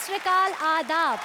सत श्री अकाल, आदाब।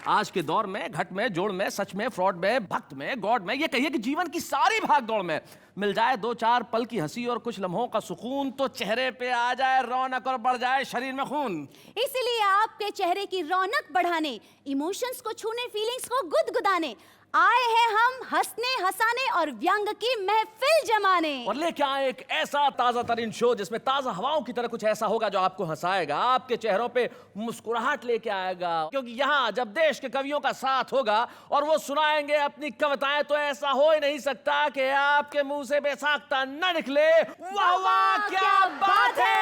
आज के दौर में घट में, जोड़ में, सच में, फ्रॉड में, भक्त में, गॉड में, ये कहिए कि जीवन की सारी भाग दौड़ में मिल जाए दो चार पल की हंसी और कुछ लम्हों का सुकून, तो चेहरे पे आ जाए रौनक और बढ़ जाए शरीर में खून। इसीलिए आपके चेहरे की रौनक बढ़ाने, इमोशंस को छूने, फीलिंग्स को गुदगुदाने आए हैं हम हंसने, हंसाने और व्यंग की महफिल जमाने। और लेके आए एक ऐसा ताजा तरीन शो जिसमें ताजा हवाओं की तरह कुछ ऐसा होगा जो आपको हंसाएगा, आपके चेहरों पे मुस्कुराहट लेके आएगा। क्योंकि यहाँ जब देश के कवियों का साथ होगा और वो सुनाएंगे अपनी कविताएं, तो ऐसा हो ही नहीं सकता कि आपके मुंह से बेसाख्ता न निकले। वाह वाह क्या बात है।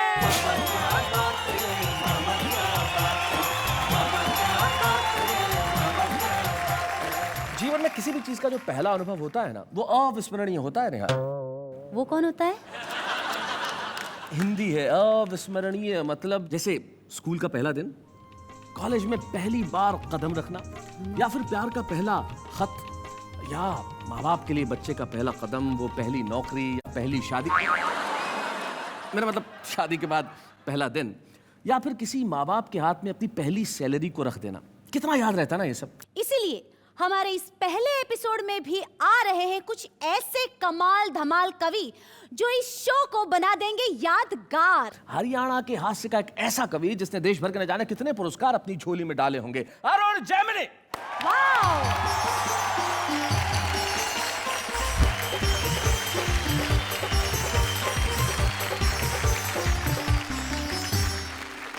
जीवन में किसी भी चीज का जो पहला अनुभव होता है ना, वो अविस्मरणीय होता है। नेहा, वो कौन होता है? हिंदी है अविस्मरणीय, मतलब जैसे स्कूल का पहला दिन, कॉलेज में पहली बार कदम रखना, या फिर प्यार का पहला खत, या माँ बाप के लिए बच्चे का पहला कदम, वो पहली नौकरी या पहली शादी, मेरा मतलब शादी के बाद पहला दिन, या फिर किसी माँ बाप के हाथ में अपनी पहली सैलरी को रख देना। कितना याद रहता ना ये सब। इसीलिए हमारे इस पहले एपिसोड में भी आ रहे हैं कुछ ऐसे कमाल धमाल कवि जो इस शो को बना देंगे यादगार। हरियाणा के हास्य का एक ऐसा कवि जिसने देश भर के न जाने कितने पुरस्कार अपनी झोली में डाले होंगे, अरुण जैमिनी। वाओ!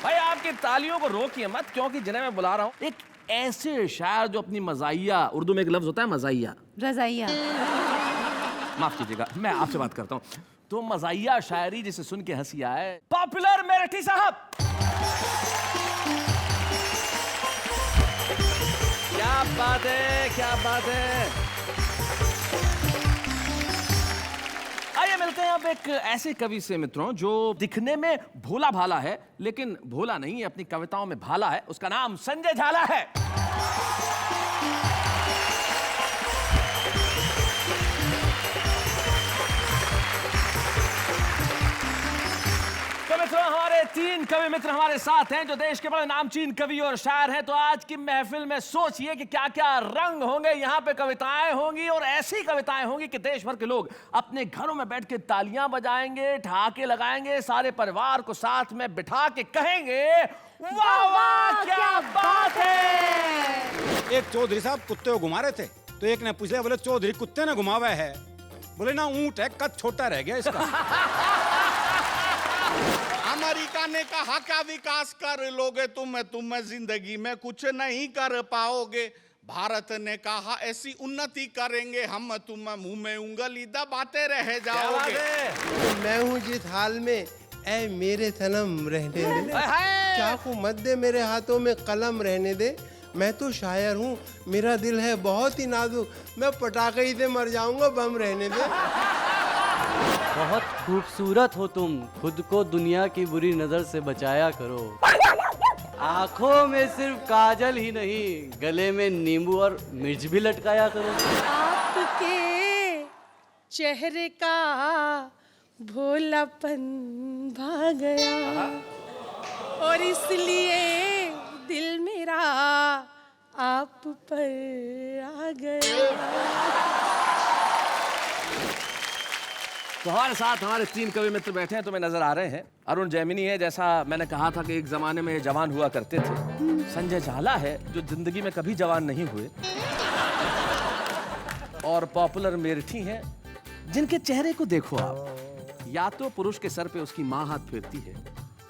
भाई आपकी तालियों को रोकिए मत, क्योंकि जिन्हें मैं बुला रहा हूं एक ऐसे शायर जो अपनी मजाइया, उर्दू में एक लफ्ज होता है मजाइया, रजाइया, माफ कीजिएगा मैं आपसे बात करता हूं, तो मजाइया शायरी जिसे सुन के हंसी आए, पॉपुलर मेरठी साहब। क्या बात है, क्या बात है। आइए मिलते हैं अब एक ऐसे कवि से मित्रों जो दिखने में भोला भाला है, लेकिन भोला नहीं है, अपनी कविताओं में भाला है। उसका नाम संजय झाला है। तो मित्रों हमारे तीन कवि मित्र हमारे साथ हैं जो देश के बड़े नामचीन कवि और शायर हैं। तो आज की महफिल में सोचिए कि क्या क्या रंग होंगे। यहाँ पे कविताएं होंगी और ऐसी कविताएं होंगी कि देश भर के लोग अपने घरों में बैठ के तालियां बजाएंगे, ठहाके लगाएंगे, सारे परिवार को साथ में बिठा के कहेंगे वाह वाह क्या बात है। एक चौधरी साहब कुत्ते को घुमा रहे थे, तो एक ने पूछा, बोले चौधरी कुत्ते ने घुमावा है? बोले ना, ऊंट है, कद छोटा रह गया इसका। अमेरिका ने कहा क्या विकास कर लोगे तुम जिंदगी में कुछ नहीं कर पाओगे। भारत ने कहा ऐसी उन्नति करेंगे हम, तुम मुंह में उंगली दबाते रह जाओगे। मैं हूँ जिस हाल में, ऐ मेरे सनम रहने दे, चाकू मत दे मेरे हाथों में कलम रहने दे। मैं तो शायर हूँ, मेरा दिल है बहुत ही नाजुक, मैं पटाखे ही से मर जाऊंगा, बम रहने दे। बहुत खूबसूरत हो तुम, खुद को दुनिया की बुरी नजर से बचाया करो। आंखों में सिर्फ काजल ही नहीं, गले में नींबू और मिर्च भी लटकाया करो। आपके चेहरे का भोलापन भा गया और इसलिए दिल मेरा आप पर आ गया। तो हमारे साथ हमारे तीन कवि मित्र बैठे हैं, तुम्हें नजर आ रहे हैं। अरुण जैमिनी है, जैसा मैंने कहा था कि एक जमाने में जवान हुआ करते थे। संजय झाला है जो जिंदगी में कभी जवान नहीं हुए। और पॉपुलर मेरठी हैं जिनके चेहरे को देखो आप, या तो पुरुष के सर पे उसकी माँ हाथ फेरती है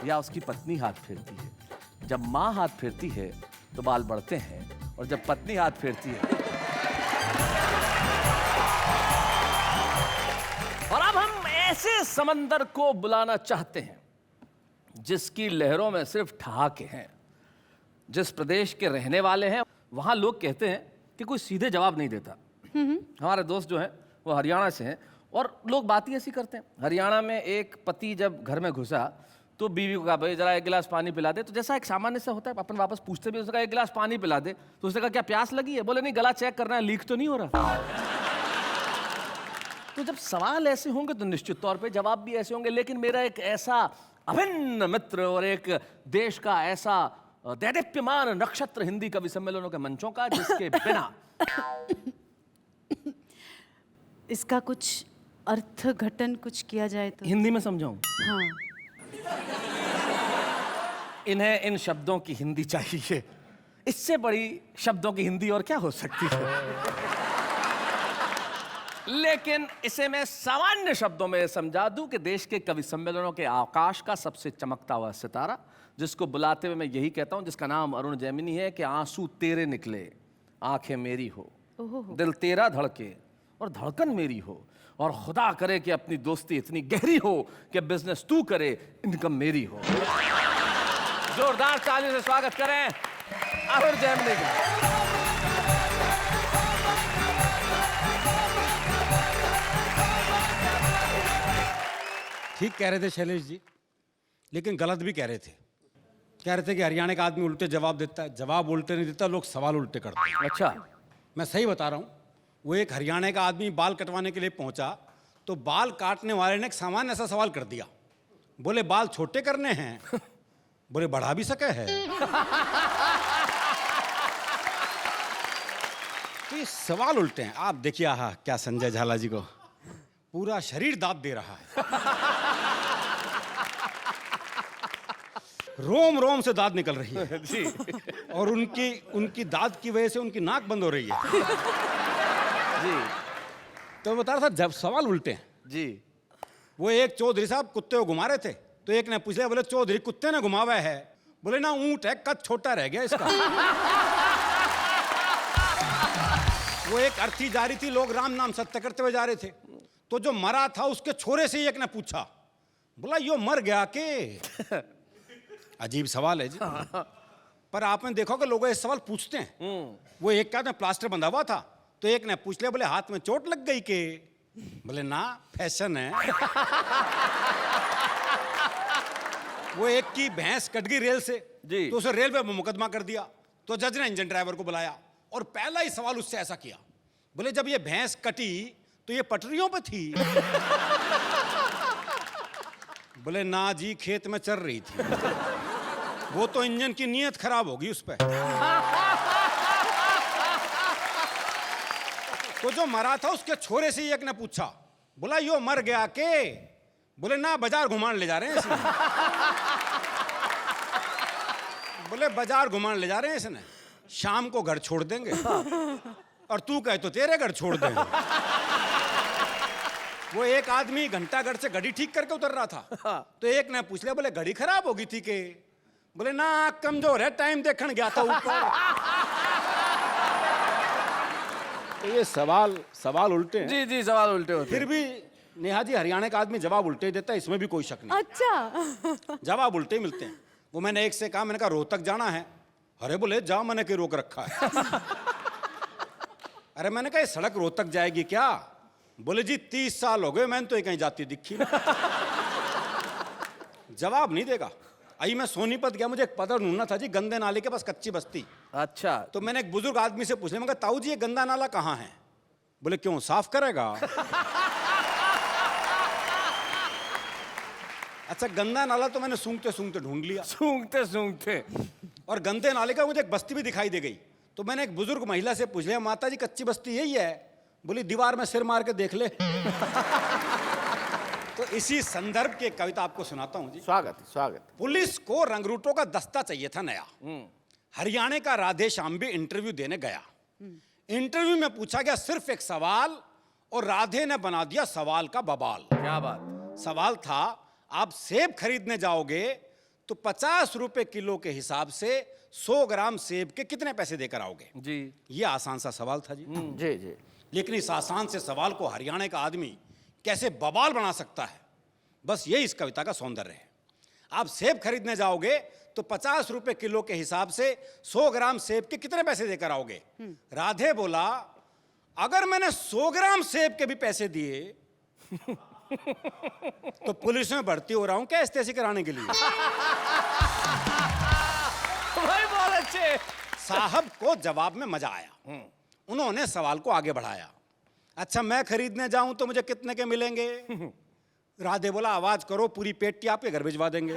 या उसकी पत्नी हाथ फेरती है। जब माँ हाथ फेरती है तो बाल बढ़ते हैं, और जब पत्नी हाथ फेरती है। और अब हम ऐसे समंदर को बुलाना चाहते हैं जिसकी लहरों में सिर्फ ठहाके हैं। जिस प्रदेश के रहने वाले हैं वहां लोग कहते हैं कि कोई सीधे जवाब नहीं देता। हमारे दोस्त जो हैं वो हरियाणा से हैं, और लोग बात ही ऐसी करते हैं। हरियाणा में एक पति जब घर में घुसा तो बीवी को कहा, भाई जरा एक गिलास पानी पिला दे। तो जैसा एक सामान्य से होता है, अपन वापस पूछते भी, उसने कहा एक गिलास पानी पिला दे। तो उसने कहा क्या प्यास लगी है? बोले नहीं, गला चेक करना है, लीक तो नहीं हो रहा। तो जब सवाल ऐसे होंगे तो निश्चित तौर पे जवाब भी ऐसे होंगे, लेकिन मेरा एक ऐसा अभिन्न मित्र और एक देश का ऐसा दैदीप्यमान नक्षत्र हिंदी कवि सम्मेलनों के मंचों का, जिसके बिना इसका कुछ अर्थघटन कुछ किया जाए तो। हिंदी में समझाऊं? हाँ। इन्हें इन शब्दों की हिंदी चाहिए, इससे बड़ी शब्दों की हिंदी और क्या हो सकती है। लेकिन इसे मैं सामान्य शब्दों में समझा दूं कि देश के कवि सम्मेलनों के आकाश का सबसे चमकता हुआ सितारा, जिसको बुलाते हुए मैं यही कहता हूं, जिसका नाम अरुण जैमिनी है, कि आंसू तेरे निकले आंखें मेरी हो, दिल तेरा धड़के और धड़कन मेरी हो, और खुदा करे कि अपनी दोस्ती इतनी गहरी हो कि बिजनेस तू करे इनकम मेरी हो। जोरदार ताली से स्वागत करें अरुण जैमिनी का। ठीक कह रहे थे शैलेश जी, लेकिन गलत भी कह रहे थे। कह रहे थे कि हरियाणा का आदमी उल्टे जवाब देता है, जवाब उल्टे नहीं देता, लोग सवाल उल्टे करते हैं। अच्छा, मैं सही बता रहा हूँ। वो एक हरियाणा का आदमी बाल कटवाने के लिए पहुंचा, तो बाल काटने वाले ने एक सामान्य ऐसा सवाल कर दिया। बोले बाल छोटे करने हैं? बोले बढ़ा भी सके है। तो ये सवाल उल्टे हैं। आप देखिए, आहा क्या संजय झाला जी को पूरा शरीर दांत दे रहा है। रोम रोम से दांत निकल रही है जी। और उनकी दांत की वजह से उनकी नाक बंद हो रही है। जी तो बता रहा था, जब सवाल उल्टे हैं। जी। वो एक चौधरी साहब कुत्ते को घुमा रहे थे, तो एक ने पूछ लिया, बोले चौधरी कुत्ते ने घुमावा है? बोले ना, ऊंट है, कद छोटा रह गया इसका। वो एक अर्थी जा रही थी, लोग राम नाम सत्य करते हुए जा रहे थे, तो जो मरा था उसके छोरे से एक ने पूछा, बोला यो मर गया के? अजीब सवाल है जी। पर आपने देखा कि लोग ये सवाल पूछते हैं। वो एक का प्लास्टर बंधा हुआ था, तो एक ने पूछ लिया, बोले हाथ में चोट लग गई के? बोले ना, फैशन है। वो एक की भैंस कट गई रेल से जी। तो उसे रेल पे मुकदमा कर दिया, तो जज ने इंजन ड्राइवर को बुलाया और पहला ही सवाल उससे ऐसा किया, बोले जब ये भैंस कटी तो ये पटरियों पे थी? बोले ना जी, खेत में चल रही थी। वो तो इंजन की नीयत खराब होगी उस पे। तो जो मरा था उसके छोरे से एक ने पूछा, बोला यो मर गया के? बोले ना, बाजार घुमान ले जा रहे हैं इसने। बोले बाजार घुमान ले जा रहे हैं इसने, शाम को घर छोड़ देंगे। और तू कहे तो तेरे घर छोड़ देंगे। वो एक आदमी घंटाघर से घड़ी ठीक करके उतर रहा था, तो एक ने पूछ लिया, बोले घड़ी खराब होगी थी के? बोले ना, कमजोर है, टाइम देखने गया था ऊपर। तो ये सवाल उल्टे हैं। जी जी, सवाल उल्टे होते फिर भी नेहा जी, हरियाणा का आदमी जवाब उल्टे ही देता है, इसमें भी कोई शक नहीं। अच्छा। जवाब उल्टे ही मिलते हैं। वो मैंने एक से कहा, मैंने कहा रोहतक जाना है? अरे बोले जा, मैंने क्यों रोक रखा है? अरे मैंने कहा ये सड़क रोहतक जाएगी क्या? बोले जी 30 साल हो गए, मैंने तो ये कहीं जाती दिखी नहीं। जवाब नहीं देगा। आई मैं सोनीपत गया, मुझे एक पता ढूंढना था जी, गंदे नाले के पास कच्ची बस्ती। अच्छा, तो मैंने एक बुजुर्ग आदमी से पूछ लिया, मैं कहा ताऊ जी ये गंदा नाला कहाँ है? बोले क्यों, साफ करेगा? अच्छा, गंदा नाला तो मैंने सूंघते सूंघते ढूंढ लिया। सूंघते सूंघते। और गंदे नाले का मुझे एक बस्ती भी दिखाई दे गई, तो मैंने एक बुजुर्ग महिला से पूछ लिया, माता जी कच्ची बस्ती यही है? बोली दीवार में सिर मार के देख ले। तो इसी संदर्भ की एक कविता आपको सुनाता हूं जी। स्वागत। पुलिस को रंगरूटों का दस्ता चाहिए था नया। हरियाणा का राधे श्याम भी इंटरव्यू देने गया। इंटरव्यू में पूछा गया सिर्फ एक सवाल, और राधे ने बना दिया सवाल का बवाल। क्या बात। सवाल था, आप सेब खरीदने जाओगे तो 50 रुपए किलो के हिसाब से 100 ग्राम सेब के कितने पैसे देकर आओगे? जी। ये आसान सा सवाल था जी। जी जी। लेकिन इस आसान से सवाल को हरियाणा का आदमी कैसे बवाल बना सकता है, बस यही इस कविता का सौंदर्य है। आप सेब खरीदने जाओगे तो 50 रुपए किलो के हिसाब से 100 ग्राम सेब के कितने पैसे देकर आओगे? राधे बोला, अगर मैंने 100 ग्राम सेब के भी पैसे दिए तो पुलिस में भर्ती हो रहा हूं क्या एसटीसी कराने के लिए? भाई बहुत अच्छे। साहब को जवाब में मजा आया। उन्होंने सवाल को आगे बढ़ाया। अच्छा मैं खरीदने जाऊं तो मुझे कितने के मिलेंगे? राधे बोला आवाज करो, पूरी पेटी आपके घर भिजवा देंगे।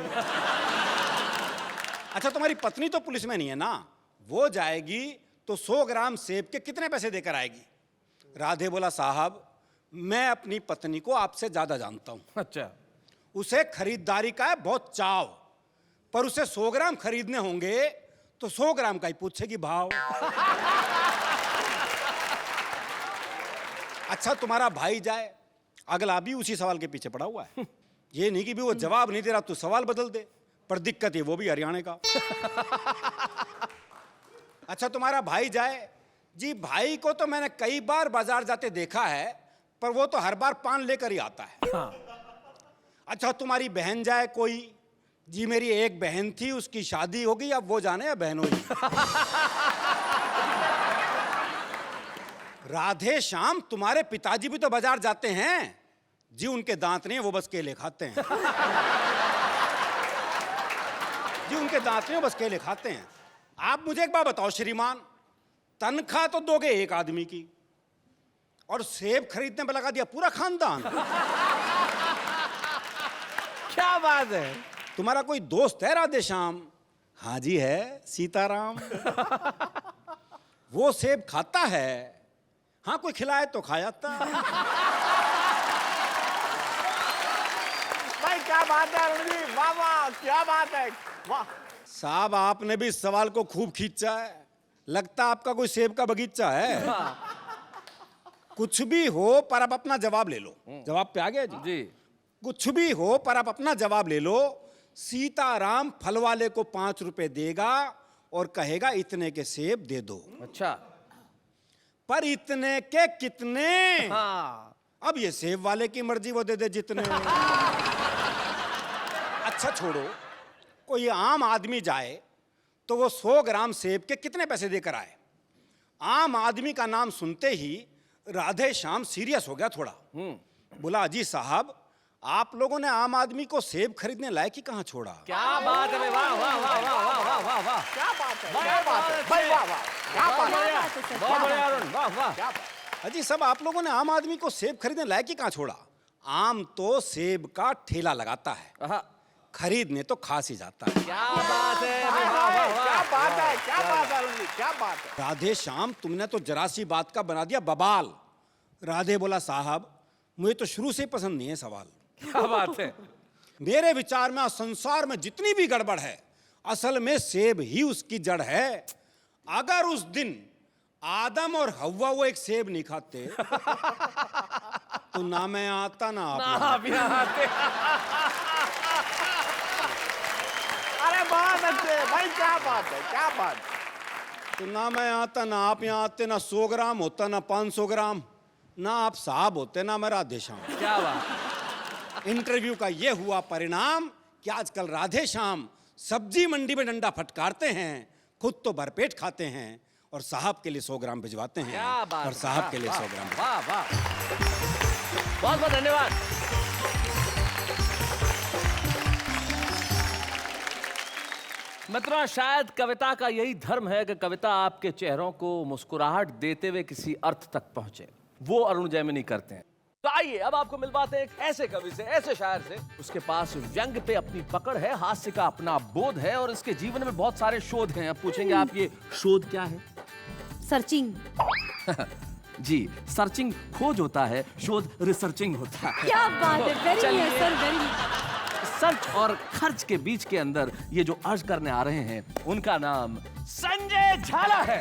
अच्छा तुम्हारी पत्नी तो पुलिस में नहीं है ना, वो जाएगी तो 100 ग्राम सेब के कितने पैसे देकर आएगी? राधे बोला साहब मैं अपनी पत्नी को आपसे ज्यादा जानता हूं। अच्छा। उसे खरीदारी का है बहुत चाव, पर उसे 100 ग्राम खरीदने होंगे तो 100 ग्राम का ही पूछेगी भाव। अच्छा तुम्हारा भाई जाए, अगला भी उसी सवाल के पीछे पड़ा हुआ है। ये नहीं कि भी वो जवाब नहीं दे रहा तू सवाल बदल दे, पर दिक्कत है वो भी हरियाणा का। अच्छा तुम्हारा भाई जाए, जी भाई को तो मैंने कई बार बाजार जाते देखा है, पर वो तो हर बार पान लेकर ही आता है। अच्छा तुम्हारी बहन जाए कोई, जी मेरी एक बहन थी उसकी शादी हो गई, अब वो जाने या बहन होगी। राधे श्याम तुम्हारे पिताजी भी तो बाजार जाते हैं, जी उनके दांत नहीं है वो बस केले खाते हैं। जी उनके दांत नहीं है बस केले खाते हैं। आप मुझे एक बात बताओ श्रीमान, तनख्वाह तो दोगे एक आदमी की और सेब खरीदने में लगा दिया पूरा खानदान। क्या बात है? तुम्हारा कोई दोस्त है राधे श्याम? हाँ जी है, सीताराम। वो सेब खाता है, हाँ कोई खिलाए तो खा जाता। भाई क्या बात है अरुण जी, वाह वाह क्या बात है, वाह। साहब आपने भी इस सवाल को खूब खींचा है, लगता आपका कोई सेब का बगीचा है। कुछ भी हो पर आप अपना जवाब ले लो। जवाब पे आ गया जी? जी। कुछ भी हो पर आप अपना जवाब ले लो। सीताराम फल वाले को 5 रुपए देगा और कहेगा इतने के सेब दे दो। अच्छा। पर इतने के कितने? हाँ। अब ये सेब वाले की मर्जी, वो दे दे जितने। अच्छा छोड़ो, कोई आम आदमी जाए तो वो 100 ग्राम सेब के कितने पैसे देकर आए? आम आदमी का नाम सुनते ही राधे श्याम सीरियस हो गया थोड़ा। बोला अजी साहब आप लोगों ने आम आदमी को सेब खरीदने लायक ही कहां छोड़ा? क्या बात है भाई, वाह वाह वाह वाह वाह वाह वाह वाह। क्या बात है, क्या बात है भाई, वाह वाह क्या बात है, बहुत बढ़िया अरुण, वाह वाह। क्या बात है। अजी सब आप लोगों ने आम आदमी को सेब खरीदने लायक ही कहां छोड़ा? आम तो सेब का ठेला लगाता है, आहा, खरीदने तो खास ही जाता है। क्या बात है, हाय, वाह हाय, वाह क्या वाह। बात है, क्या बात है अरुण जी, क्या बात है। राधे श्याम तुमने तो जरा सी बात का बना दिया बवाल। राधे बोला साहब मुझे तो शुरू से पसंद नहीं है सवाल। क्या बात है? मेरे विचार में संसार में जितनी भी गड़बड़ है असल में सेब ही उसकी जड़ है। अगर उस दिन आदम और हव्वा वो एक सेब नहीं खाते तो ना मैं आता ना आप। आप यहाँ आते। अरे बहुत अच्छे भाई, क्या बात है, क्या बात है। तो ना मैं आता ना आप यहाँ आते, ना 100 ग्राम होता ना 500 ग्राम, ना आप साहब होते ना मैं राधे श्याम। क्या बात। इंटरव्यू का ये हुआ परिणाम कि आजकल राधे श्याम सब्जी मंडी में डंडा फटकारते हैं, खुद तो भरपेट खाते हैं और साहब के लिए 100 ग्राम भिजवाते हैं। क्या बात। और साहब के लिए 100 ग्राम। वाह वाह, बहुत बहुत धन्यवाद। मित्रों शायद कविता का यही धर्म है कि कविता आपके चेहरों को मुस्कुराहट देते हुए किसी अर्थ तक पहुंचे। वो अरुण जैमिनी करते हैं। तो आइए अब आपको मिलवाते हैं एक ऐसे कवि से, ऐसे शायर से, उसके पास व्यंग पे अपनी पकड़ है, हास्य का अपना बोध है और इसके जीवन में बहुत सारे शोध हैं। अब पूछेंगे आप ये शोध क्या है? सर्चिंग। जी, सर्चिंग खोज होता है, शोध रिसर्चिंग होता है। क्या बात है, वेरी चलिए। Nice sir, very. सर्च और खर्च के बीच के अंदर ये जो अर्ज करने आ रहे हैं उनका नाम संजय झाला है।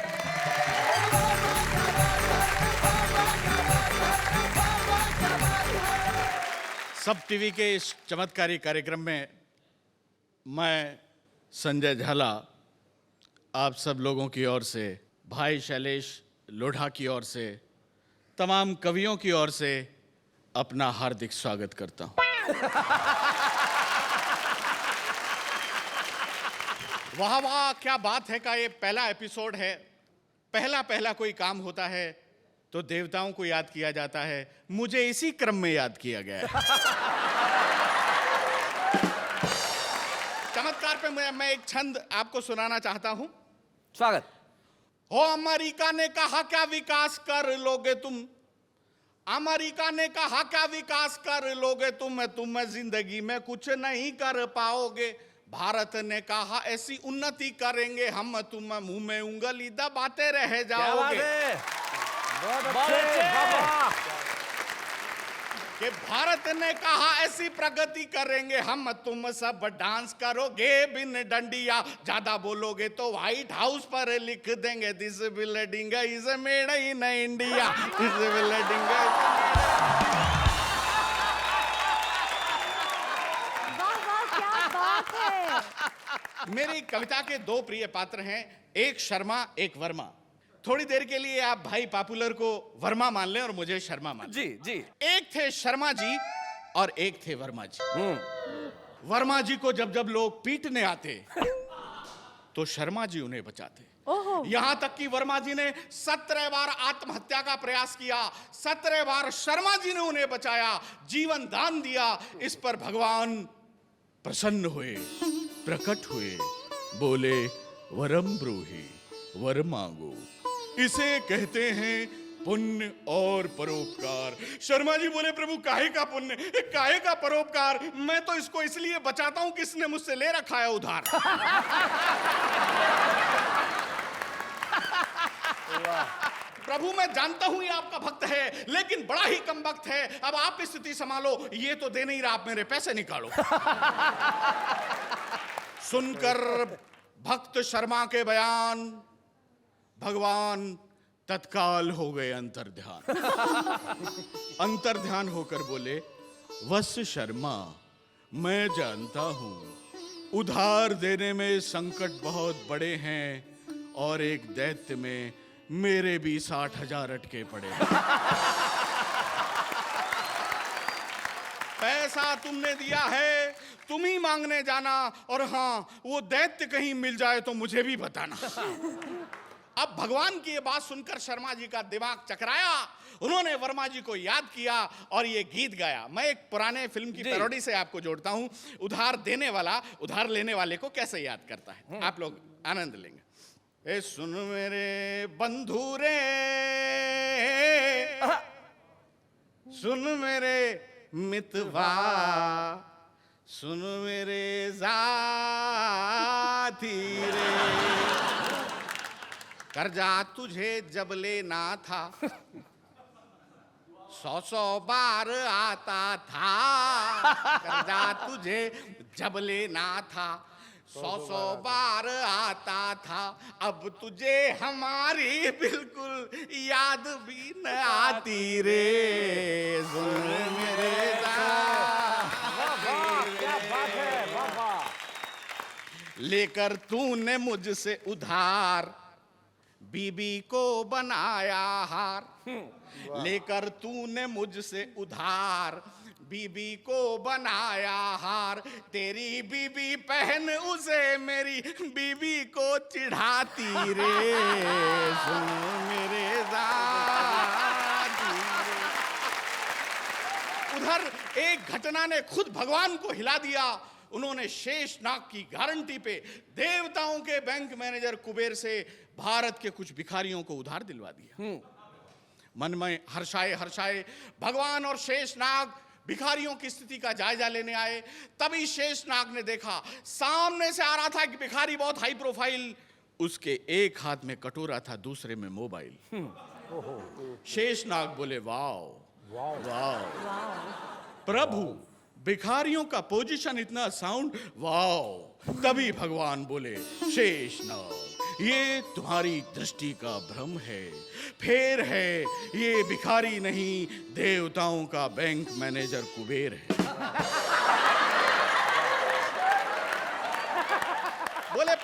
सब टीवी के इस चमत्कारी कार्यक्रम में मैं संजय झाला आप सब लोगों की ओर से, भाई शैलेश लोढ़ा की ओर से, तमाम कवियों की ओर से अपना हार्दिक स्वागत करता हूं। वाह वाह क्या बात है का ये पहला एपिसोड है। पहला कोई काम होता है तो देवताओं को याद किया जाता है, मुझे इसी क्रम में याद किया गया है। चमत्कार पे मैं एक छंद आपको सुनाना चाहता हूं। स्वागत। हो अमेरिका ने कहा क्या विकास कर लोगे तुम, अमेरिका ने कहा क्या विकास कर लोगे तुम जिंदगी में कुछ नहीं कर पाओगे। भारत ने कहा ऐसी उन्नति करेंगे हम, तुम मुंह में उंगली दबाते रह क्या बात जाओगे। है, बहुत अच्छे, वाह। कि भारत ने कहा ऐसी प्रगति करेंगे हम, तुम सब डांस करोगे बिन डंडिया, ज्यादा बोलोगे तो व्हाइट हाउस पर लिख देंगे this building is made in India, this building. वाह वाह, क्या बात है। मेरी कविता के दो प्रिय पात्र हैं, एक शर्मा एक वर्मा। थोड़ी देर के लिए आप भाई पॉपुलर को वर्मा मान लें और मुझे शर्मा मान लें। जी जी। एक थे शर्मा जी और एक थे वर्मा जी। वर्मा जी को जब जब लोग पीटने आते तो शर्मा जी उन्हें बचाते। यहां तक कि वर्मा जी ने 17 बार आत्महत्या का प्रयास किया, 17 बार शर्मा जी ने उन्हें बचाया, जीवन दान दिया। इस पर भगवान प्रसन्न हुए, प्रकट हुए, बोले वरम ब्रूहि, वर मांगो। इसे कहते हैं पुण्य और परोपकार। शर्मा जी बोले प्रभु काहे का पुण्य, काहे का परोपकार, मैं तो इसको इसलिए बचाता हूं कि इसने मुझसे ले रखा है उधार। प्रभु मैं जानता हूं ये आपका भक्त है, लेकिन बड़ा ही कम वक्त है, अब आप स्थिति संभालो, ये तो दे नहीं रहा, आप मेरे पैसे निकालो। सुनकर भक्त शर्मा के बयान भगवान तत्काल हो गए अंतर्ध्यान। अंतर्ध्यान होकर बोले वत्स शर्मा, मैं जानता हूं उधार देने में संकट बहुत बड़े हैं और एक दैत्य में मेरे भी 60,000 अटके पड़े हैं। पैसा तुमने दिया है, तुम ही मांगने जाना, और हाँ वो दैत्य कहीं मिल जाए तो मुझे भी बताना। अब भगवान की ये बात सुनकर शर्मा जी का दिमाग चकराया, उन्होंने वर्मा जी को याद किया और ये गीत गाया। मैं एक पुराने फिल्म की पैरोडी से आपको जोड़ता हूं, उधार देने वाला उधार लेने वाले को कैसे याद करता है, आप लोग आनंद लेंगे। ए सुन मेरे बंधु रे, सुन मेरे मितवा, सुन मेरे साथी रे, कर्जा तुझे जब लेना था 100 बार आता था, कर्जा तुझे जब लेना था 100 बार आता था, अब तुझे हमारी बिल्कुल याद भी न आती रे, सुन मेरे क्या बात है, वाह वाह। लेकर तूने मुझसे उधार बीबी को बनाया हार, लेकर तूने मुझसे उधार बीबी को बनाया हार, तेरी बीबी पहन उसे मेरी बीबी को चिढ़ाती रे, सुन मेरे साथी रे। उधर एक घटना ने खुद भगवान को हिला दिया। उन्होंने शेषनाग की गारंटी पे देवताओं के बैंक मैनेजर कुबेर से भारत के कुछ भिखारियों को उधार दिलवा दिया। मन में हर्षाए हर्षाए भगवान और शेषनाग भिखारियों की स्थिति का जायजा लेने आए। तभी शेषनाग ने देखा सामने से आ रहा था कि भिखारी बहुत हाई प्रोफाइल, उसके एक हाथ में कटोरा था, दूसरे में मोबाइल। शेषनाग बोले वाह वाह प्रभु, भिखारियों का पोजीशन इतना साउंड, वाह। तभी भगवान बोले शेषनाग, ये तुम्हारी दृष्टि का भ्रम है, फेर है, ये भिखारी नहीं देवताओं का बैंक मैनेजर कुबेर है। बोले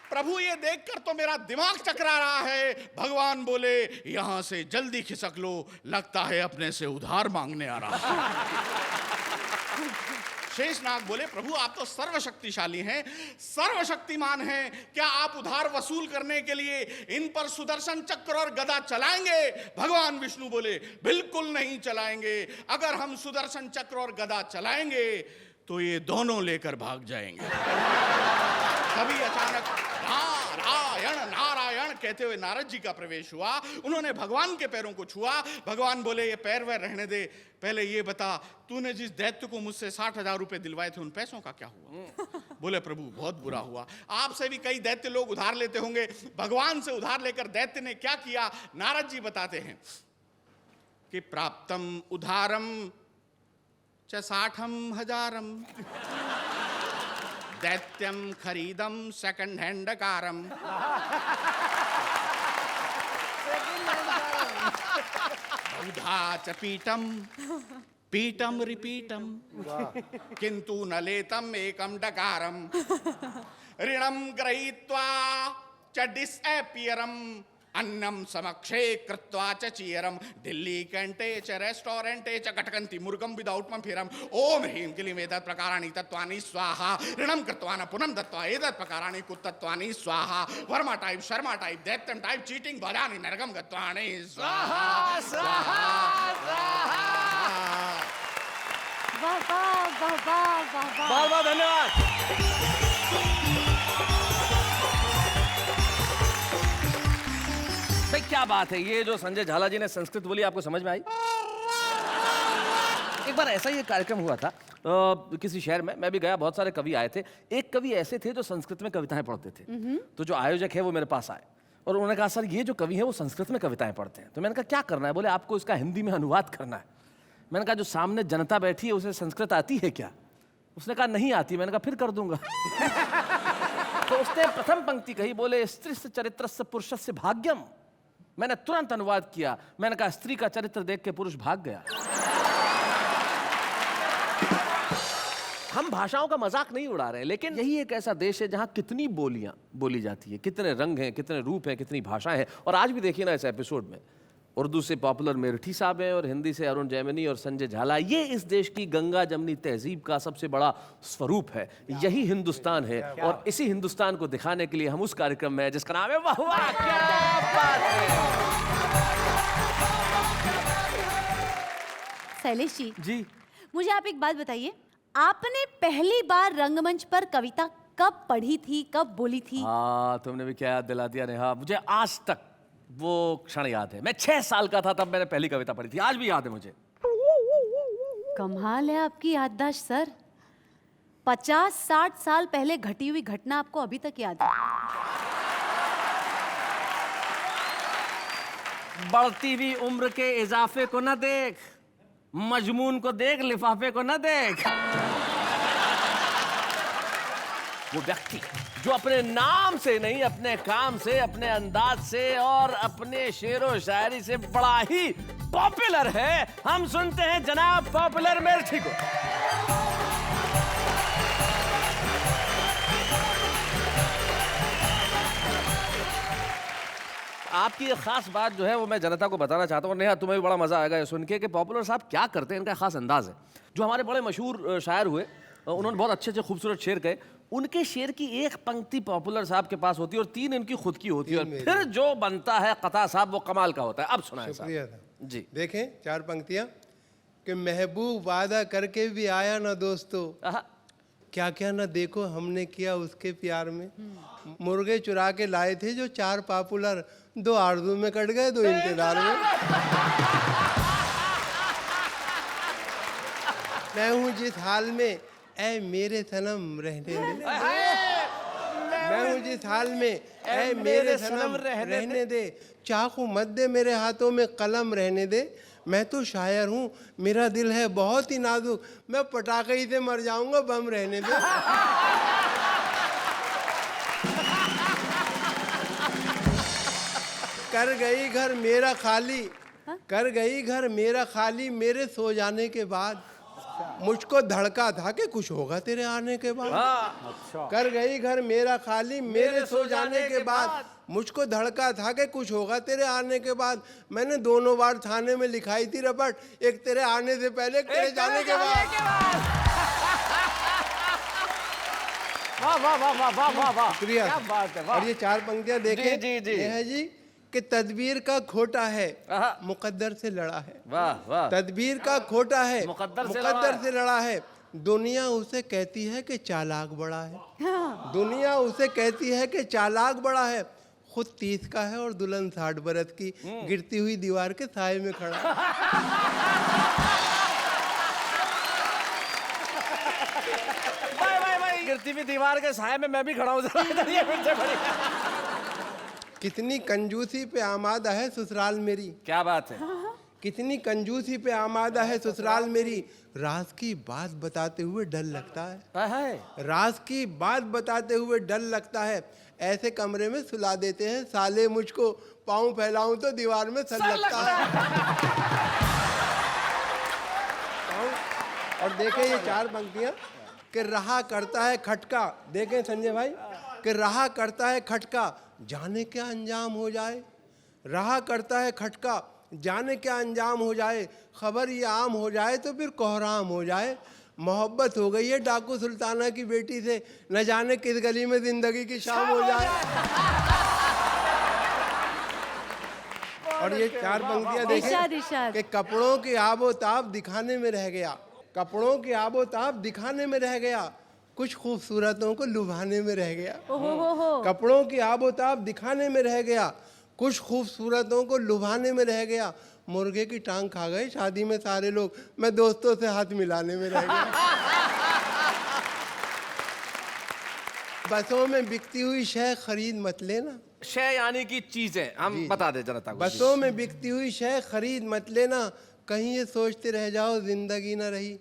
प्रभु ये देखकर तो मेरा दिमाग चकरा रहा है। भगवान बोले यहां से जल्दी खिसक लो, लगता है अपने से उधार मांगने आ रहा है। शेषनाग बोले प्रभु आप तो सर्वशक्तिशाली हैं, सर्वशक्तिमान हैं, क्या आप उधार वसूल करने के लिए इन पर सुदर्शन चक्र और गदा चलाएंगे? भगवान विष्णु बोले बिल्कुल नहीं चलाएंगे, अगर हम सुदर्शन चक्र और गदा चलाएंगे तो ये दोनों लेकर भाग जाएंगे। तभी अचानक नारायण नारायण कहते हुए नारद जी का प्रवेश हुआ। उन्होंने भगवान के पैरों को छुआ। भगवान बोले ये पैर वैर रहने दे, पहले ये बता तूने जिस दैत्य को मुझसे 60,000 रुपए दिलवाए थे उन पैसों का क्या हुआ? बोले प्रभु बहुत बुरा हुआ। आपसे भी कई दैत्य लोग उधार लेते होंगे, भगवान से उधार लेकर दैत्य ने क्या किया? नारद जी बताते हैं कि प्राप्तम उधारम च 60,000 दैत्यम खरीदम सेकंड हैंड कारम। उधा च पीटम पीटम रिपीटम किंतु न लेतम एकम डकारम। ऋणम गृहीत्वा च डिसएपियरम अन्नम समक्षे कृत्वा च चीयरम। दिल्ली कैंटे च रेस्टोरेंटे च कटकंती मुर्गम विदाउट फिरम। ओम ह्रीं क्लीं एतत् प्रकाराणि तत्त्वानि स्वाहा। ऋणम कृत्वा न पुनम दत्त्वा एतत् प्रकाराणि कुतत्वानि स्वाहा। वर्मा टाइप शर्मा टाइप दैत्यम टाइप चीटिंग भजानि नरकम गत्वानि स्वाहा स्वाहा स्वाहा। वाह वाह वाह वाह वाह वाह। बहुत बहुत धन्यवाद। भाई क्या बात है, ये जो संजय झाला जी ने संस्कृत बोली आपको समझ में आई? एक बार ऐसा ही एक कार्यक्रम हुआ था किसी शहर में, मैं भी गया, बहुत सारे कवि आए थे। एक कवि ऐसे थे जो संस्कृत में कविताएं पढ़ते थे। तो जो आयोजक है वो मेरे पास आए और उन्होंने कहा सर ये जो कवि है वो संस्कृत में कविताएं पढ़ते हैं। तो मैंने कहा क्या करना है? बोले आपको इसका हिंदी में अनुवाद करना है। मैंने कहा जो सामने जनता बैठी है उसे संस्कृत आती है क्या? उसने कहा नहीं आती। मैंने कहा फिर कर दूंगा। तो उसने प्रथम पंक्ति कही, बोले स्त्रीस्य चरित्रस्य पुरुषस्य भाग्यम। मैंने तुरंत अनुवाद किया। मैंने कहा स्त्री का चरित्र देख के पुरुष भाग गया। हम भाषाओं का मजाक नहीं उड़ा रहे हैं, लेकिन यही एक ऐसा देश है जहां कितनी बोलियां बोली जाती है, कितने रंग हैं, कितने रूप हैं, कितनी भाषाएं हैं। और आज भी देखिए ना इस एपिसोड में उर्दू से पॉपुलर मेरठी साहब हैं और हिंदी से अरुण जैमिनी और संजय झाला। ये इस देश की गंगा जमनी तहजीब का सबसे बड़ा स्वरूप है। यही हिंदुस्तान है और इसी हिंदुस्तान को दिखाने के लिए हम उस कार्यक्रम में हैं जिसका नाम है वाह वाह क्या बात है। शैलेश जी, जी मुझे आप एक बात बताइए, आपने पहली बार रंगमंच पर कविता कब पढ़ी थी, कब बोली थी? हाँ तुमने भी क्या याद दिला दिया नेहा। मुझे आज तक वो क्षण याद है। मैं 6 साल का था तब मैंने पहली कविता पढ़ी थी, आज भी याद है मुझे। कमाल है आपकी याददाश्त सर। 50-60 साल पहले घटी हुई घटना आपको अभी तक याद है। बढ़ती हुई उम्र के इजाफे को न देख, मजमून को देख, लिफाफे को न देख। वो व्यक्ति जो अपने नाम से नहीं, अपने काम से, अपने अंदाज से और अपने शेरो शायरी से बड़ा ही पॉपुलर है। हम सुनते हैं जनाब पॉपुलर मेरठी को। आपकी ये खास बात जो है वो मैं जनता को बताना चाहता हूँ। नेहा तुम्हें भी बड़ा मजा आएगा ये सुन के कि पॉपुलर साहब क्या करते हैं, इनका खास अंदाज है। जो हमारे बड़े मशहूर शायर हुए, उन्होंने बहुत अच्छे अच्छे खूबसूरत शेर कहे। उनके शेर की एक पंक्ति पॉपुलर साहब के पास होती है और 3 इनकी खुद की होती है, और फिर जो बनता है कथा साहब वो कमाल का होता है। अब सुनाएं शुक्रिया साहब जी। देखें 4 पंक्तियां कि महबूब वादा करके भी आया ना दोस्तों, क्या क्या ना देखो हमने किया उसके प्यार में। मुर्गे चुरा के लाए थे जो 4 पॉपुलर, 2 आरज़ू में कट गए, 2 इंतजार में। मैं हूँ जिस हाल में ऐ मेरे सनम रहने दे। मैं हूँ जिस हाल में ऐ मेरे सनम रहने दे। चाकू मत दे मेरे हाथों में कलम रहने दे। मैं तो शायर हूँ, मेरा दिल है बहुत ही नाजुक, मैं पटाखे ही से मर जाऊंगा, बम रहने दे। कर गई घर मेरा खाली, कर गई घर मेरा खाली मेरे सो जाने के बाद। मुझको धड़का था कि कुछ होगा तेरे आने के बाद। कर गई घर मेरा खाली मेरे सो जाने के बाद। मुझको धड़का था कि कुछ होगा तेरे आने के बाद। मैंने 2 बार थाने में लिखाई थी रपट, एक तेरे आने से पहले, एक तेरे जाने के बाद। वाह वाह वाह वाह वाह वाह वाह, शुक्रिया। क्या बात है। और ये 4 पंक्तियां देखें। जी, जी, जी। ये है जी कि तदबीर का खोटा है, मुकद्दर से लड़ा है। वाह वाह। तदबीर का खोटा है, मुकद्दर से लड़ा है। दुनिया उसे कहती है कि चालाक बड़ा है। दुनिया उसे कहती है कि चालाक बड़ा है। खुद 30 का है और दुल्हन 60 बरस की, गिरती हुई दीवार के साए में खड़ा है। भाई गिरती हुई दीवार के साए में मैं भी खड़ा हूँ जरा इधर ये फिर से खड़ी। कितनी कंजूसी पे आमादा है ससुराल मेरी, क्या बात है। कितनी कंजूसी पे आमादा है ससुराल मेरी, राज की बात बताते हुए डर लगता है। हाय राज की बात बताते हुए डर लगता है, ऐसे कमरे में सुला देते हैं साले मुझको, पाँव फैलाऊं तो दीवार में सर लगता है। और देखें ये 4 पंक्तियां कि रहा करता है खटका, देखें संजय भाई, कि रहा करता है खटका जाने क्या अंजाम हो जाए, रहा करता है खटका जाने क्या अंजाम हो जाए, खबर ये आम हो जाए तो फिर कोहराम हो जाए, मोहब्बत हो गई है डाकू सुल्ताना की बेटी से, न जाने किस गली में जिंदगी की शाम हो जाए। और ये 4 पंक्तियां इरशाद, देखें इरशाद। कि कपड़ों की आबोताब दिखाने में रह गया, कपड़ों की आबोताब दिखाने में रह गया, कुछ खूबसूरतों को लुभाने में रह गया। ओहो। कपड़ों की आबोताब दिखाने में रह गया, कुछ खूबसूरतों को लुभाने में रह गया, मुर्गे की टांग खा गए शादी में सारे लोग, मैं दोस्तों से हाथ मिलाने में रह गया। बसों में बिकती हुई शय खरीद मत लेना, शय यानी कि चीजें, हम बता दे जनता को। बसों में बिकती हुई शय खरीद मत लेना, कहीं ये सोचते रह जाओ जिंदगी न रही,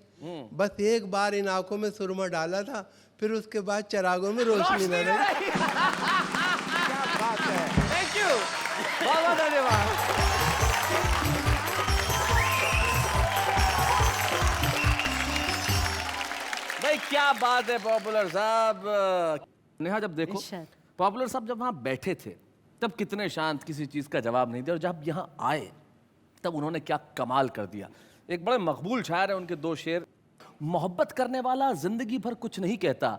बस एक बार इन आंखों में सुरमा डाला था, फिर उसके बाद चरागों में रोशनी न रही। क्या बात है। थैंक यू, बहुत बहुत धन्यवाद। भाई क्या बात है पॉपुलर साहब। नेहा जब देखो, इरशाद। पॉपुलर साहब जब वहां बैठे थे तब कितने शांत, किसी चीज का जवाब नहीं दिया, और जब यहाँ आए तब उन्होंने क्या कमाल कर दिया। एक बड़े मकबूल शायर है, उनके 2 शेर। मोहब्बत करने वाला जिंदगी भर कुछ नहीं कहता,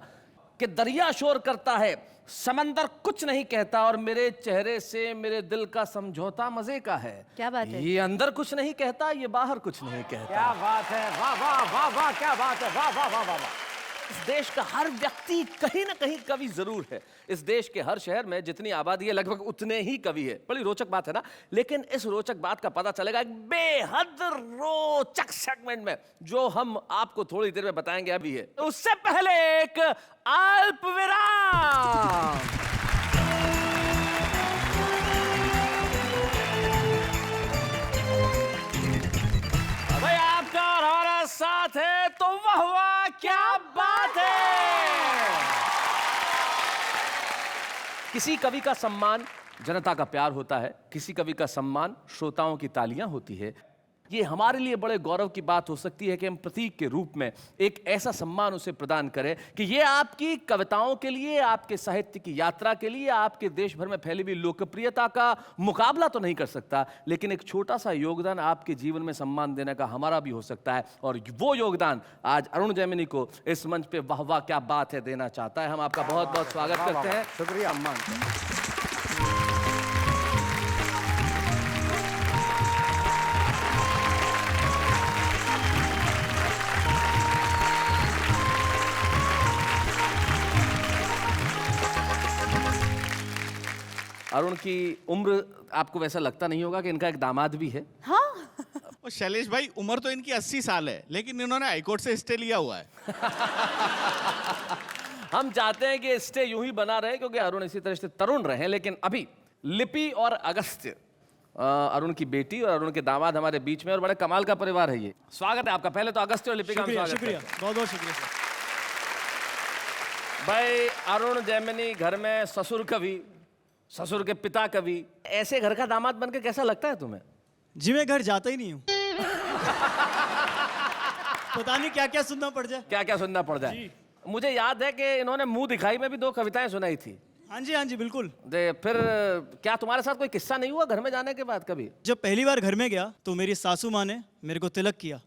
कि दरिया शोर करता है समंदर कुछ नहीं कहता, और मेरे चेहरे से मेरे दिल का समझौता मजे का है। क्या बात है। ये अंदर कुछ नहीं कहता, ये बाहर कुछ नहीं कहता। क्या बात है, वाह वाह वाह वाह, क्या बात है, वाह वाह वाह वाह वाह। इस देश का हर व्यक्ति कहीं ना कहीं कवि जरूर है। इस देश के हर शहर में जितनी आबादी है लगभग उतने ही कवि है। बड़ी रोचक बात है ना। लेकिन इस रोचक बात का पता चलेगा एक बेहद रोचक सेगमेंट में, जो हम आपको थोड़ी देर में बताएंगे अभी है। उससे पहले एक अल्प विराम। भाई आपका और हमारा साथ है तो वाह वाह, क्या बात है। किसी कवि का सम्मान जनता का प्यार होता है, किसी कवि का सम्मान श्रोताओं की तालियां होती है। ये हमारे लिए बड़े गौरव की बात हो सकती है कि हम प्रतीक के रूप में एक ऐसा सम्मान उसे प्रदान करें कि ये आपकी कविताओं के लिए, आपके साहित्य की यात्रा के लिए, आपके देश भर में फैली हुई लोकप्रियता का मुकाबला तो नहीं कर सकता, लेकिन एक छोटा सा योगदान आपके जीवन में सम्मान देने का हमारा भी हो सकता है। और वो योगदान आज अरुण जैमिनी को इस मंच पे वाह वाह क्या बात है देना चाहता है। हम आपका बहुत बहुत स्वागत करते हैं। शुक्रिया। सम्मान। अरुण की उम्र आपको वैसा लगता नहीं होगा कि इनका एक दामाद भी है। हाँ। और शैलेश भाई, उम्र तो इनकी 80 साल है, लेकिन इन्होंने हाईकोर्ट से स्टे लिया हुआ है। हम चाहते हैं कि स्टे यूं ही बना रहे, क्योंकि अरुण इसी तरह से तरुण रहे। लेकिन अभी लिपि और अगस्त्य, अरुण की बेटी और अरुण के दामाद हमारे बीच में, और बड़े कमाल का परिवार है ये। स्वागत है आपका। पहले तो अगस्त्य और लिपि का स्वागत है। शुक्रिया, बहुत बहुत शुक्रिया सर। भाई अरुण जैमिनी घर में ससुर कवि, ससुर के पिता कवि, ऐसे घर का दामाद बनकर कैसा लगता है तुम्हें? जी मैं घर जाता ही नहीं हूँ। पता नहीं क्या क्या सुनना पड़ जाए। क्या क्या सुनना पड़ जाए। मुझे याद है कि इन्होंने मुंह दिखाई में भी 2 कविताएं सुनाई थी। हाँ जी बिल्कुल। फिर क्या तुम्हारे साथ कोई किस्सा नहीं हुआ घर में जाने के बाद कभी? जब पहली बार घर में गया तो मेरी सासू माँ ने मेरे को तिलक किया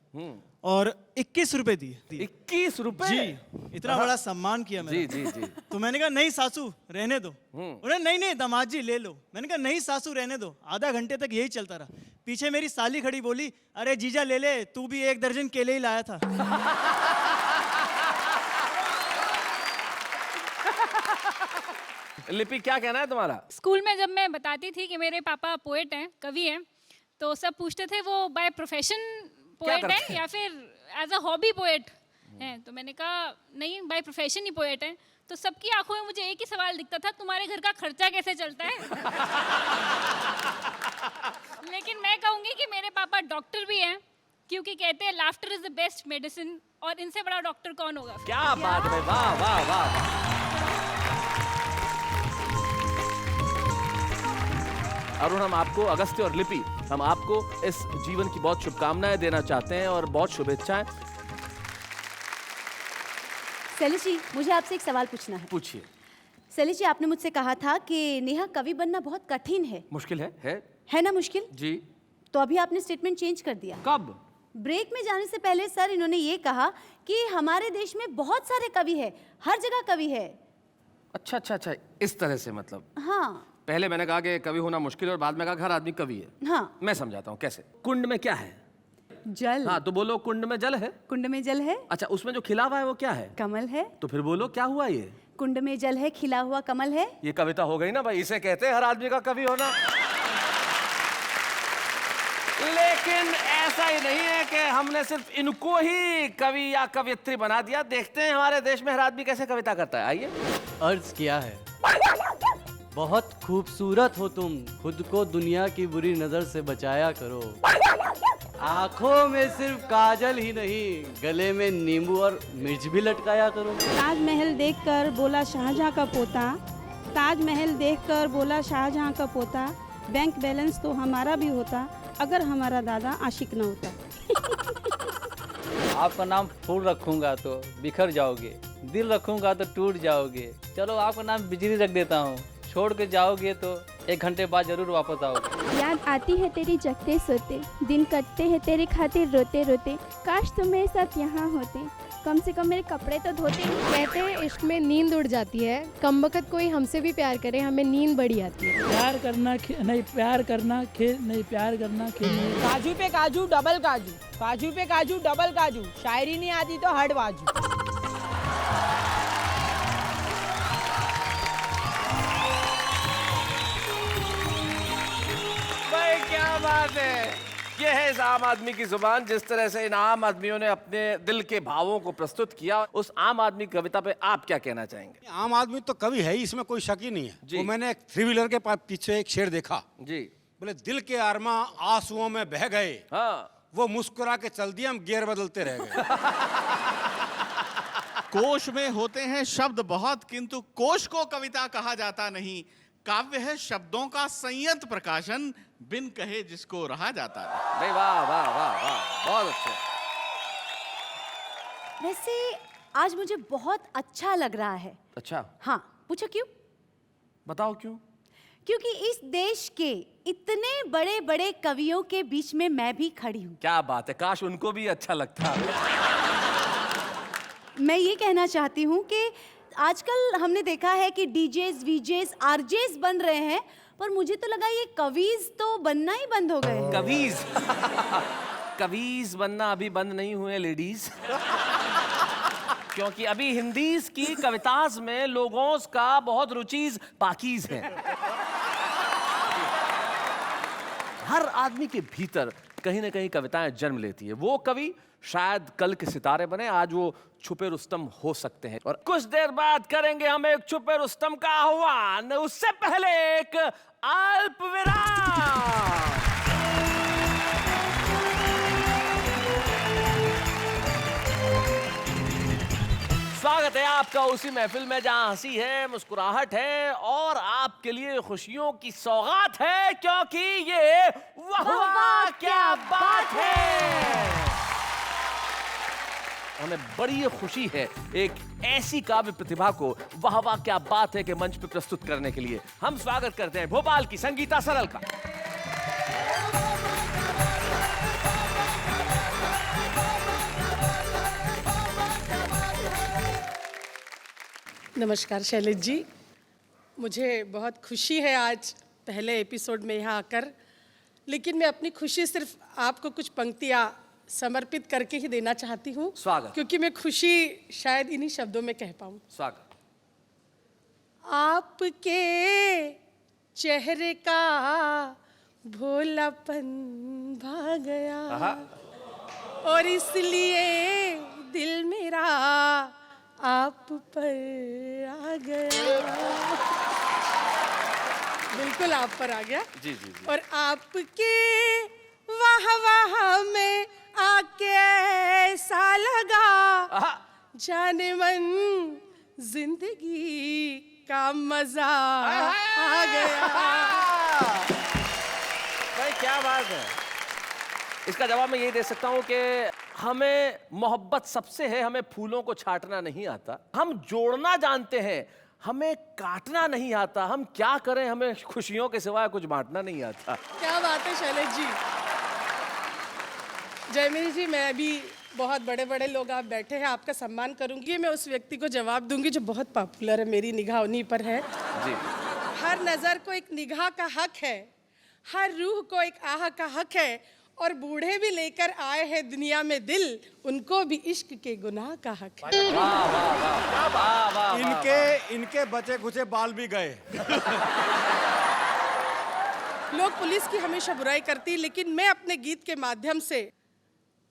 और 21 रुपए दिए। 21 रुपए? जी, इतना बड़ा सम्मान किया मेरा। जी जी जी। तो मैंने कहा नहीं सासू रहने दो। उन्होंने नहीं दामाद जी ले लो। मैंने कहा नहीं सासू रहने दो। आधा घंटे तक यही चलता रहा। पीछे मेरी साली खड़ी, बोली अरे जीजा ले ले, तू भी 1 दर्जन केले ही लाया था। लिपि क्या कहना है तुम्हारा? स्कूल में जब मैं बताती थी कि मेरे पापा पोएट हैं, कवि हैं, तो सब पूछते थे वो बाय प्रोफेशन पोएट करते हैं या फिर एज अ हॉबी पोएट हैं। तो मैंने कहा नहीं, बाय प्रोफेशन ही पोएट हैं। तो सबकी आंखों में मुझे एक ही सवाल दिखता था, तुम्हारे घर का खर्चा कैसे चलता है? लेकिन मैं कहूँगी कि मेरे पापा डॉक्टर भी हैं, क्योंकि कहते हैं laughter is the best medicine, और इनसे बड़ा डॉक्टर कौन होगा? क्या बात है, वाह वाह वाह। अरुण, हम आपको, अगस्त्य और लिपि, हम आपको इस जीवन की बहुत शुभकामनाएं देना चाहते हैं और बहुत शुभेच्छाएं। शैलेश जी, मुझे आपसे एक सवाल पूछना है। पूछिए। शैलेश जी, आपने मुझसे कहा था कि नेहा कवि बनना बहुत कठिन मुश्किल है है ना? मुश्किल जी। तो अभी आपने स्टेटमेंट चेंज कर दिया। कब? ब्रेक में जाने से पहले सर इन्होंने ये कहा कि हमारे देश में बहुत सारे कवि है, हर जगह कवि है। अच्छा अच्छा अच्छा, इस तरह से मतलब। हाँ पहले मैंने कहा कि कवि होना मुश्किल है और बाद में कहा हर आदमी कवि है। हाँ। मैं समझाता हूँ कैसे। कुंड में क्या है? जल। हाँ, तो बोलो कुंड में जल है। कुंड में जल है। अच्छा, उसमें जो खिला हुआ है वो क्या है? कमल है। तो फिर बोलो क्या हुआ ये? कुंड में जल है, खिला हुआ कमल है। ये कविता हो गई ना भाई, इसे कहते हैं हर आदमी का कवि होना। लेकिन ऐसा ही नहीं है कि हमने सिर्फ इनको ही कवि या कवियत्री बना दिया। देखते हैं हमारे देश में हर आदमी कैसे कविता करता है। आइए। अर्ज किया है, बहुत खूबसूरत हो तुम, खुद को दुनिया की बुरी नजर से बचाया करो। आंखों में सिर्फ काजल ही नहीं, गले में नींबू और मिर्च भी लटकाया करो। ताजमहल देखकर बोला शाहजहां का पोता, ताजमहल देखकर बोला शाहजहां का पोता, बैंक बैलेंस तो हमारा भी होता अगर हमारा दादा आशिक न होता। आपका नाम फूल रखूंगा तो बिखर जाओगे, दिल रखूंगा तो टूट जाओगे। चलो आपका नाम बिजली रख देता हूँ, छोड़ के जाओगे तो 1 घंटे बाद जरूर वापस आओगे। याद आती है तेरी जगते सोते, दिन कटते हैं तेरे खातिर रोते रोते, काश तुम मेरे साथ यहाँ होते, कम से कम मेरे कपड़े तो धोते। कहते हैं इश्क में नींद उड़ जाती है, कमबख्त कोई हमसे भी प्यार करे हमें नींद बड़ी आती है। प्यार करना नहीं, प्यार करना खेल नहीं, प्यार करना खेल नहीं। काजू पे काजू डबल काजू, काजू पे काजू डबल काजू, शायरी नहीं आती तो हट बाजू। भाई क्या बात है। ये है इस आम आदमी की जुबान। जिस तरह से इन आम आदमियों ने अपने दिल के भावों को प्रस्तुत किया, उस आम आदमी की कविता पे आप क्या कहना चाहेंगे? आम आदमी तो कवि है ही, इसमें कोई शक ही नहीं है। जी। वो मैंने एक 3 व्हीलर के पीछे एक शेर देखा। जी। बोले दिल के आरमा आंसुओं में बह गए, हाँ, वो मुस्कुरा के चल दिए, हम गियर बदलते रह गए। कोश में होते हैं शब्द बहुत, किंतु कोश को कविता कहा जाता नहीं। काव्य है शब्दों का संयत प्रकाशन, बिन कहे जिसको रहा जाता है। भाई वाह वाह वाह वाह, बहुत अच्छा। वैसे आज मुझे बहुत अच्छा लग रहा है। अच्छा, हाँ, पूछो क्यों? बताओ क्यों? क्योंकि इस देश के इतने बड़े बड़े कवियों के बीच में मैं भी खड़ी हूँ। क्या बात है, काश उनको भी अच्छा लगता। मैं ये कहना चाहती हूँ कि आजकल हमने देखा है कि डीजेस, वीजेस, आरजेस बन रहे हैं, पर मुझे तो लगा ये कवीज तो बनना ही बंद हो गए हैं। कवीज? कवीज बनना अभी बंद नहीं हुए लेडीज। क्योंकि अभी हिंदीज की कविताज में लोगों का बहुत रुचीज पाकीज है। हर आदमी के भीतर कहीं ना कहीं कविताएं जन्म लेती है। वो कवि शायद कल के सितारे बने, आज वो छुपे रुस्तम हो सकते हैं। और कुछ देर बाद करेंगे हम एक छुपे रुस्तम का आह्वान, उससे पहले एक अल्प विराम। स्वागत है आपका उसी महफिल में जहां हंसी है, मुस्कुराहट है और आपके लिए खुशियों की सौगात है, क्योंकि ये वाह वाह क्या बात है। हमें बड़ी खुशी है एक ऐसी काव्य प्रतिभा को वाह वाह क्या बात है के मंच पे प्रस्तुत करने के लिए। हम स्वागत करते हैं भोपाल की संगीता सरल का। नमस्कार शैलेश जी, मुझे बहुत खुशी है आज पहले एपिसोड में यहाँ आकर, लेकिन मैं अपनी खुशी सिर्फ आपको कुछ पंक्तियाँ समर्पित करके ही देना चाहती हूँ। स्वागत। क्योंकि मैं खुशी शायद इन्हीं शब्दों में कह पाऊँ। स्वागत। आपके चेहरे का भोलापन भा गया और इसलिए दिल मेरा आप पर आ गया। बिल्कुल आप पर आ गया। जी जी जी। और आपके वाह वाह में आके ऐसा लगा जाने मन जिंदगी का मजा आ गया। भाई क्या बात है। इसका जवाब मैं यही दे सकता हूँ कि हमें मोहब्बत सबसे है, हमें फूलों को छांटना नहीं आता, हम जोड़ना जानते हैं, हमें काटना नहीं आता। हम क्या करें, हमें खुशियों के सिवाय कुछ बांटना नहीं आता। क्या बात है शैलेश जी। जयमिनी जी, मैं अभी बहुत बड़े बड़े लोग आप बैठे हैं, आपका सम्मान करूंगी। मैं उस व्यक्ति को जवाब दूंगी जो बहुत पॉपुलर है, मेरी निगाह उन्हीं पर है। जी। हर नजर को एक निगाह का हक है, हर रूह को एक आह का हक है, और बूढ़े भी लेकर आए हैं दुनिया में दिल, उनको भी इश्क के गुनाह का हक है। वाह वाह वाह। इनके बचे खुचे बाल भी गए। लोग पुलिस की हमेशा बुराई करती, लेकिन मैं अपने गीत के माध्यम से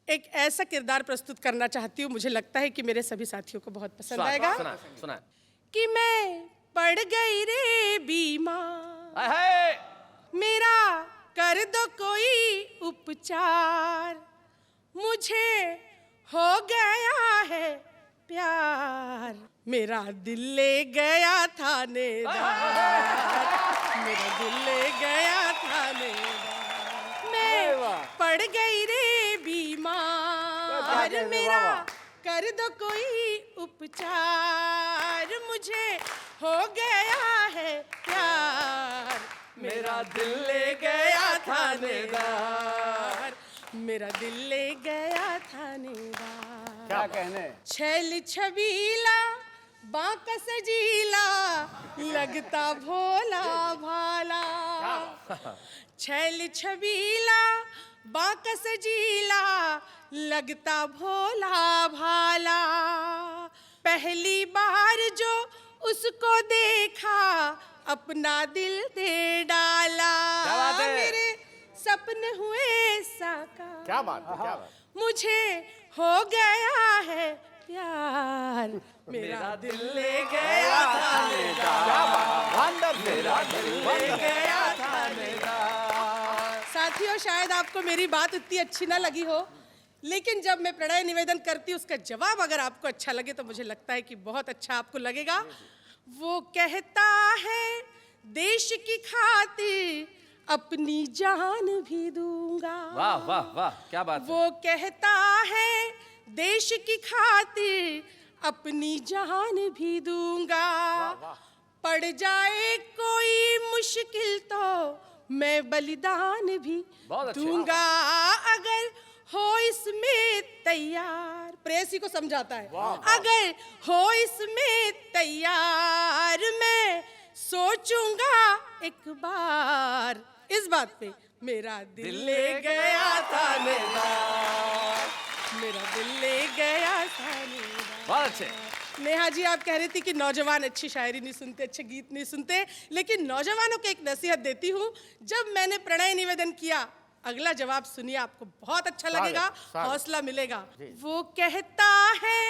एक ऐसा किरदार प्रस्तुत करना चाहती हूँ, मुझे लगता है कि मेरे सभी साथियों को बहुत पसंद आएगा। सुना। कि मैं पड़ गई रे बीमार, मेरा कर दो कोई उपचार, मुझे हो गया है प्यार, मेरा दिल ले गया थानेदार, मेरा दिल ले गया थानेदार। मैं पड़ गई रे बीमार, मेरा कर दो कोई उपचार, मुझे हो गया है प्यार, मेरा दिल ले गया थानेदार, मेरा दिल ले गया थानेदार। क्या कहने। छैल छबीला बांका सजीला, लगता भोला भाला, छैल छबीला बांका सजीला, लगता भोला भाला, पहली बार जो उसको देखा अपना दिल दे डाला, मेरे सपने हुए साकार, क्या बात है, क्या बात। मुझे हो गया है प्यार, मेरा दिल ले गया थानेदार, मेरा दिल ले गया थानेदार। साथियों, शायद आपको मेरी बात उतनी अच्छी ना लगी हो, लेकिन जब मैं प्रणय निवेदन करती हूँ उसका जवाब अगर आपको अच्छा लगे तो मुझे लगता है कि बहुत अच्छा आपको लगेगा। वो कहता है देश की खातिर अपनी जान भी दूंगा। वाह वाह वाह, क्या बात है। वो कहता है देश की खातिर अपनी जान भी दूंगा, पड़ जाए कोई मुश्किल तो मैं बलिदान भी दूंगा, अगर हो इसमें तैयार। प्रेसी को समझाता है, अगर हो इसमें तैयार, मैं सोचूंगा एक बार इस बात पे, मेरा दिल ले गया थानेदार, मेरा दिल ले गया थानेदार। बहुत अच्छे। नेहा जी, आप कह रही थी कि नौजवान अच्छी शायरी नहीं सुनते, अच्छे गीत नहीं सुनते, लेकिन नौजवानों को एक नसीहत देती हूँ। जब मैंने प्रणय निवेदन किया, अगला जवाब सुनिए, आपको बहुत अच्छा लगेगा, हौसला मिलेगा। वो कहता है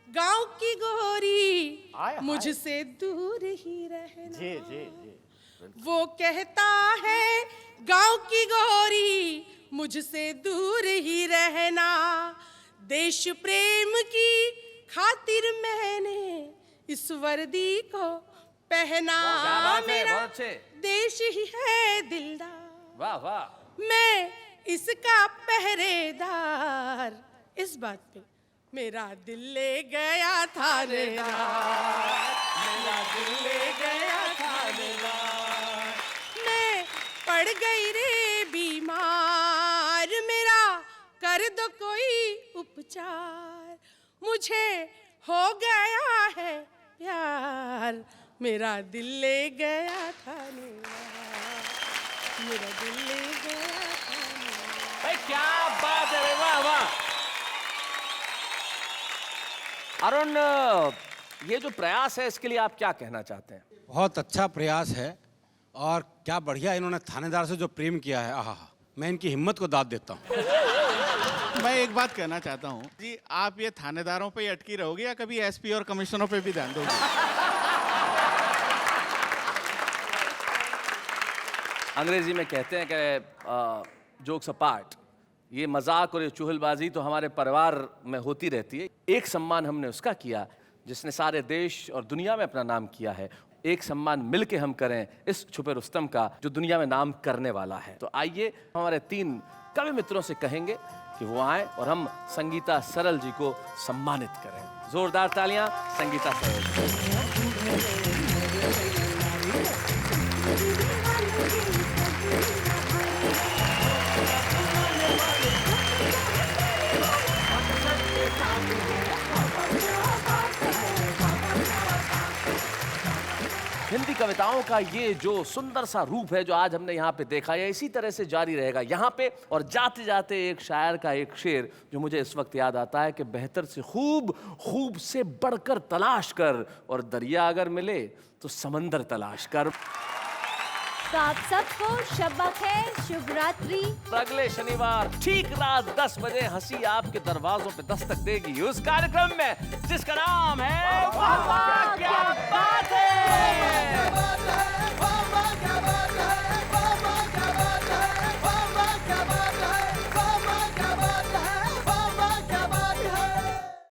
गांव की गोरी मुझसे दूर ही रहना, जी जी जी। वो कहता है गांव की गोरी मुझसे दूर ही रहना, देश प्रेम की खातिर मैंने इस वर्दी को पहना, मेरा देश ही है दिलदार। वाह वाह। मैं इसका पहरेदार, इस बात पे मेरा दिल ले गया थानेदार, मेरा दिल ले गया थानेदार। मैं पड़ गई रे बीमार, मेरा कर दो कोई उपचार, मुझे हो गया है प्यार, मेरा दिल ले गया थानेदार, मेरा दिल ले गया थानेदार। भाई क्या बात है, वाह वाह। अरुण, ये जो प्रयास है इसके लिए आप क्या कहना चाहते हैं? बहुत अच्छा प्रयास है और क्या बढ़िया इन्होंने थानेदार से जो प्रेम किया है, आहा, मैं इनकी हिम्मत को दाद देता हूँ। मैं एक बात कहना चाहता हूँ जी, आप ये थानेदारों पे ही अटकी रहोगी या कभी एसपी और कमिश्नरों पे भी ध्यान दोगे? अंग्रेजी में कहते हैं कि जोक्स अपार्ट, ये मजाक और ये चुहलबाजी तो हमारे परिवार में होती रहती है। एक सम्मान हमने उसका किया जिसने सारे देश और दुनिया में अपना नाम किया है। एक सम्मान मिलके हम करें इस छुपे रुस्तम का जो दुनिया में नाम करने वाला है। तो आइए हमारे 3 कवि मित्रों से कहेंगे कि वो आए और हम संगीता सरल जी को सम्मानित करें। जोरदार तालियां संगीता सरल। हिंदी कविताओं का ये जो सुंदर सा रूप है जो आज हमने यहाँ पे देखा है, इसी तरह से जारी रहेगा यहाँ पे। और जाते जाते एक शायर का एक शेर जो मुझे इस वक्त याद आता है कि बेहतर से खूब, खूब से बढ़कर तलाश कर, और दरिया अगर मिले तो समंदर तलाश कर। तो आप सबको शब बखैर, शुभ रात्रि। अगले शनिवार ठीक रात 10 बजे हंसी आपके दरवाजों पे दस्तक देगी उस कार्यक्रम में जिसका नाम है वाह वाह क्या बात है।